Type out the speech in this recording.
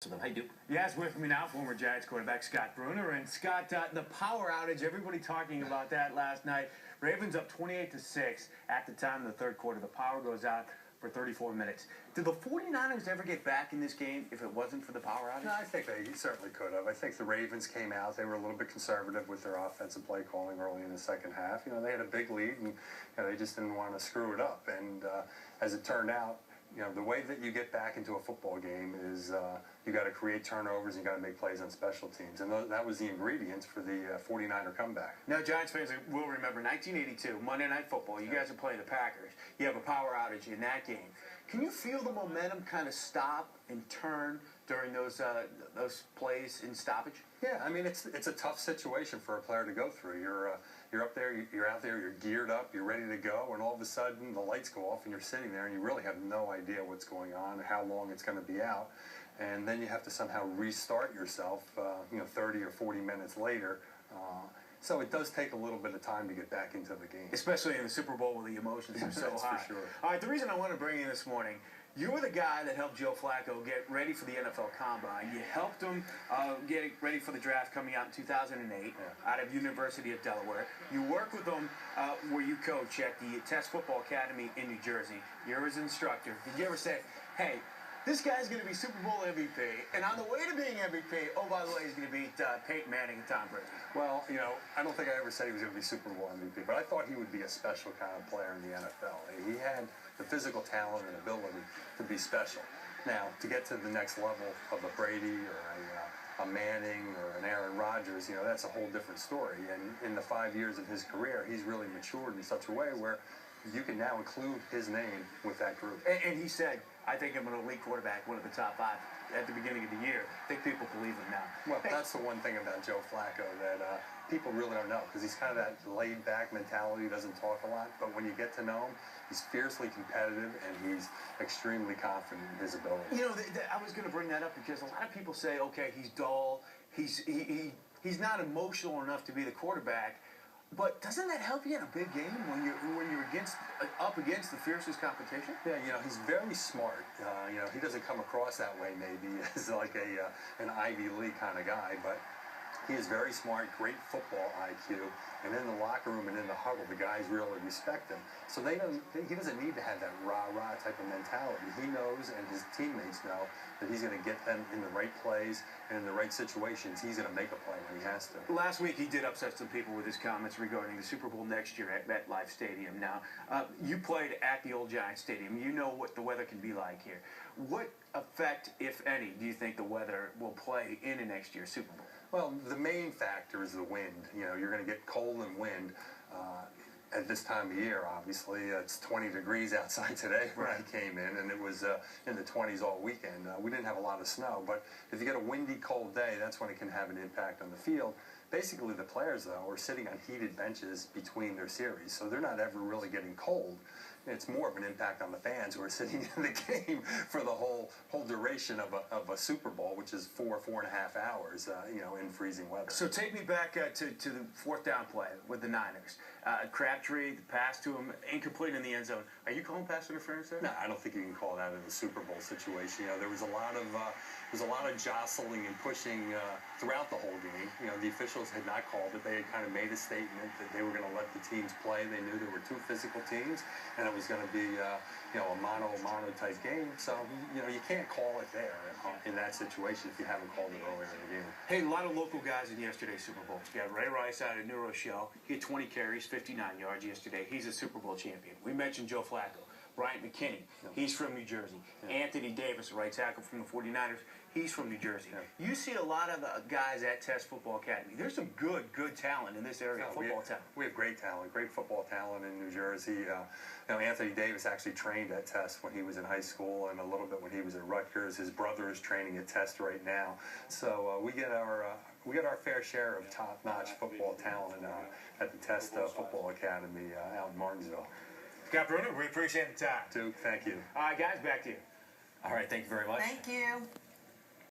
So then, how you do? Yes, with me now, former Giants quarterback Scott Brunner. And Scott, the power outage, everybody talking about that last night. Ravens up 28-6 at the time of the third quarter. The power goes out for 34 minutes. Did the 49ers ever get back in this game if it wasn't for the power outage? No, I think they certainly could have. I think the Ravens came out. They were a little bit conservative with their offensive play calling early in the second half. You know, they had a big lead, and they just didn't want to screw it up. And as it turned out, the way that you get back into a football game is you got to create turnovers and you got to make plays on special teams. And that was the ingredients for the 49er comeback. Now, Giants fans will remember 1982, Monday Night Football. You guys are playing the Packers. You have a power outage in that game. Can you feel the momentum kind of stop and turn during those plays in stoppage? Yeah, I mean, it's a tough situation for a player to go through. You're up there, you're out there, you're geared up, you're ready to go, and all of a sudden the lights go off and you're sitting there and you really have no idea what's going on or how long it's going to be out. And then you have to somehow restart yourself, 30 or 40 minutes later. So it does take a little bit of time to get back into the game. Especially in the Super Bowl where the emotions are so high. For sure. All right, the reason I want to bring you this morning, you were the guy that helped Joe Flacco get ready for the NFL Combine. You helped him get ready for the draft coming out in 2008 out of University of Delaware. You worked with him where you coach at the Test Football Academy in New Jersey. You're his instructor. Did you ever say, hey, this guy's going to be Super Bowl MVP, and on the way to being MVP, oh, by the way, he's going to beat Peyton Manning and Tom Brady? Well, I don't think I ever said he was going to be Super Bowl MVP, but I thought he would be a special kind of player in the NFL. He had the physical talent and ability to be special. Now, to get to the next level of a Brady or a Manning or an Aaron Rodgers, that's a whole different story. And in the 5 years of his career, he's really matured in such a way where you can now include his name with that group. And he said, I think I'm an elite quarterback, one of the top 5 at the beginning of the year. I think people believe him now. Well, that's the one thing about Joe Flacco that people really don't know, because he's kind of that laid-back mentality, doesn't talk a lot, but when you get to know him, he's fiercely competitive and he's extremely confident in his ability. I was going to bring that up because a lot of people say, okay, he's dull, he's not emotional enough to be the quarterback. But doesn't that help you in a big game when you're up against the fiercest competition? Yeah, he's very smart. He doesn't come across that way maybe as like an Ivy League kind of guy, but he is very smart, great football IQ, and in the locker room and in the huddle, the guys really respect him. So he doesn't need to have that rah-rah type of mentality. He knows, and his teammates know, that he's going to get them in the right plays and in the right situations. He's going to make a play when he has to. Last week, he did upset some people with his comments regarding the Super Bowl next year at MetLife Stadium. Now, you played at the old Giants Stadium. You know what the weather can be like here. What effect, if any, do you think the weather will play in the next year's Super Bowl? Well, the main factor is the wind. You're going to get cold and wind at this time of year, obviously. It's 20 degrees outside today when I came in, and it was in the 20s all weekend. We didn't have a lot of snow, but if you get a windy, cold day, that's when it can have an impact on the field. Basically, the players, though, are sitting on heated benches between their series, so they're not ever really getting cold. It's more of an impact on the fans who are sitting in the game for the whole duration of a Super Bowl, which is 4.5 hours, in freezing weather. So take me back to the fourth down play with the Niners. Crabtree, the pass to him, incomplete in the end zone. Are you calling pass interference there? No, I don't think you can call that in the Super Bowl situation. There was a lot of jostling and pushing throughout the whole game. The officials had not called it. They had kind of made a statement that they were going to let the teams play. They knew there were 2 physical teams, and it was going to be a mano-a-mano type game. So, you can't call it there in that situation if you haven't called it earlier in the game. Hey, a lot of local guys in yesterday's Super Bowl. You got Ray Rice out of New Rochelle. He had 20 carries, 59 yards yesterday. He's a Super Bowl champion. We mentioned Joe Flacco. Bryant McKinney, he's from New Jersey. Anthony Davis, right tackle from the 49ers, he's from New Jersey. You see a lot of guys at Test Football Academy. There's some good talent in this area, football talent. We have great talent, great football talent in New Jersey. Anthony Davis actually trained at Test when he was in high school and a little bit when he was at Rutgers. His brother is training at Test right now. So we get our fair share of top-notch football talent at the Test Football Academy out in Martinsville. Scott Brunner, we appreciate the time. Duke, thank you. All right, guys, back to you. All right, thank you very much. Thank you.